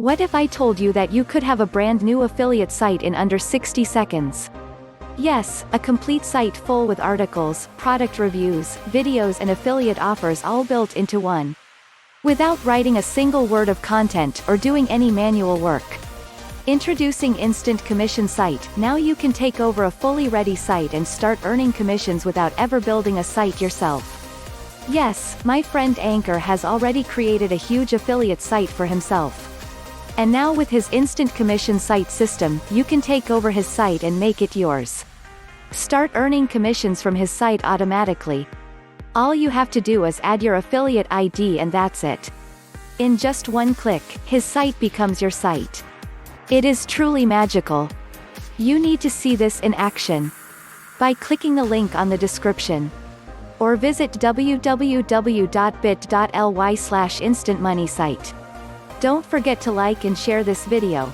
What if I told you that you could have a brand new affiliate site in under 60 seconds? Yes, a complete site full with articles, product reviews, videos and affiliate offers all built into one. Without writing a single word of content or doing any manual work. Introducing Instant Commission Site. Now you can take over a fully ready site and start earning commissions without ever building a site yourself. Yes, my friend Ankur has already created a huge affiliate site for himself. And now with his Instant Commission Site system, you can take over his site and make it yours. Start earning commissions from his site automatically. All you have to do is add your affiliate ID and that's it. In just one click, his site becomes your site. It is truly magical. You need to see this in action. By clicking the link on the description. Or visit www.bit.ly/instantmoneysite. Don't forget to like and share this video.